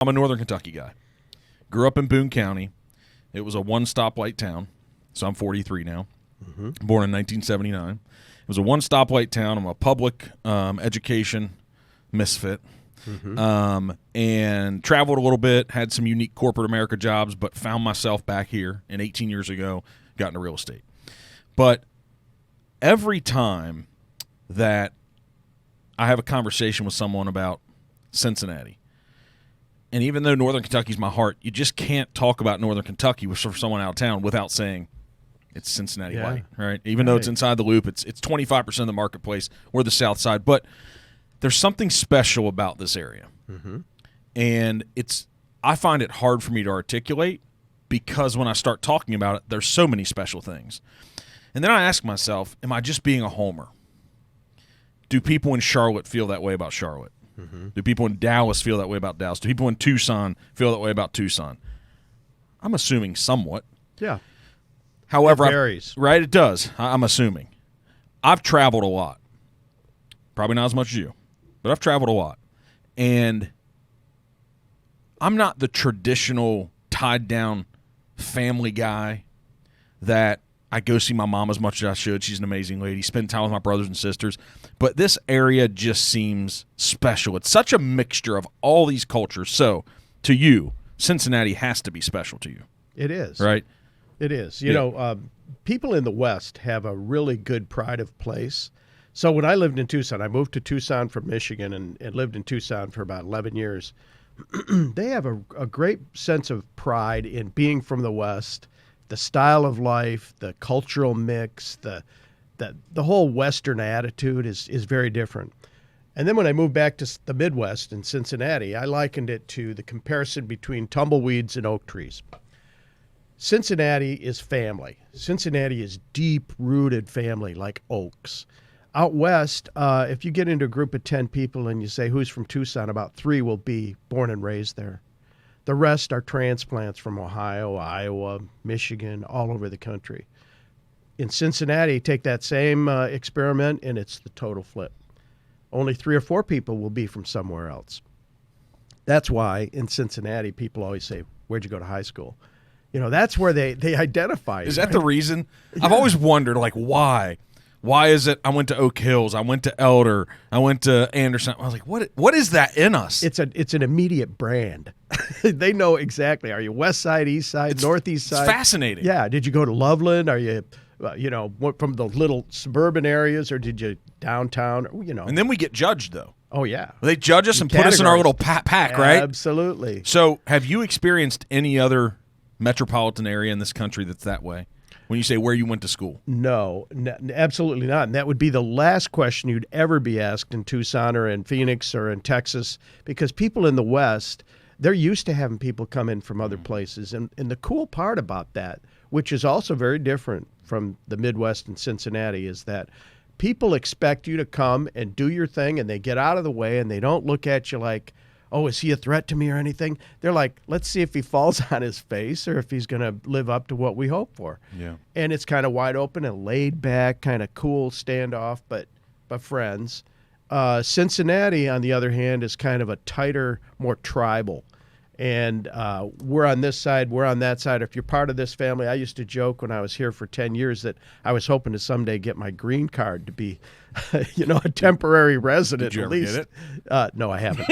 I'm a Northern Kentucky guy. Grew up in Boone County. It was a one-stoplight town, so I'm 43 now. Born in 1979. It was a one-stoplight town. I'm a public education misfit. And traveled a little bit, had some unique corporate America jobs, but found myself back here, and 18 years ago got into real estate. But every time that I have a conversation with someone about Cincinnati, and even though Northern Kentucky's my heart, you just can't talk about Northern Kentucky for someone out of town without saying it's Cincinnati white, right? Even though it's inside the loop, it's 25% of the marketplace. We're the south side. But there's something special about this area. And I find it hard for me to articulate because when I start talking about it, there's so many special things. And then I ask myself, am I just being a homer? Do people in Charlotte feel that way about Charlotte? Do people in Dallas feel that way about Dallas? Do people in Tucson feel that way about Tucson? I'm assuming somewhat. Yeah. However, it varies. Right, it does. I'm assuming. I've traveled a lot. Probably not as much as you, but I've traveled a lot. And I'm not the traditional tied-down family guy that I go see my mom as much as I should. She's an amazing lady. Spend time with my brothers and sisters. But this area just seems special. It's such a mixture of all these cultures. So, to you, Cincinnati has to be special to you. It is. Right? It is. You know, people in the West have a really good pride of place. So when I lived in Tucson, I moved to Tucson from Michigan and lived in Tucson for about 11 years. They have a great sense of pride in being from the West. The style of life, the cultural mix, the whole Western attitude is very different. And then when I moved back to the Midwest in Cincinnati, I likened it to the comparison between tumbleweeds and oak trees. Cincinnati is family. Cincinnati is deep-rooted family like oaks. Out west, if you get into a group of 10 people and you say, who's from Tucson, about 3 will be born and raised there. The rest are transplants from Ohio, Iowa, Michigan, all over the country. In Cincinnati, take that same experiment, and it's the total flip. Only 3 or 4 people will be from somewhere else. That's why in Cincinnati, people always say, where'd you go to high school? You know, that's where they identify. Is that the reason? Yeah. I've always wondered, like, why? Why is it I went to Oak Hills, I went to Elder, I went to Anderson? I was like, what is that in us? It's an immediate brand. They know exactly. Are you west side, east side, northeast side? It's fascinating. Yeah. Did you go to Loveland? Are you, from the little suburban areas, or did you downtown? And then we get judged, though. Oh, yeah. They judge us and put us in our little pack, right? Absolutely. So have you experienced any other metropolitan area in this country that's that way? When you say where you went to school? No, absolutely not. And that would be the last question you'd ever be asked in Tucson or in Phoenix or in Texas, because people in the West, they're used to having people come in from other places. And the cool part about that, which is also very different from the Midwest and Cincinnati, is that people expect you to come and do your thing, and they get out of the way, and they don't look at you like, oh, is he a threat to me or anything? They're like, let's see if he falls on his face or if he's going to live up to what we hope for. Yeah. And it's kind of wide open and laid back, kind of cool standoff, but friends. Cincinnati, on the other hand, is kind of a tighter, more tribal. And we're on this side, we're on that side. If you're part of this family, I used to joke when I was here for 10 years that I was hoping to someday get my green card to be, a temporary resident. Did you ever get it? No, I haven't.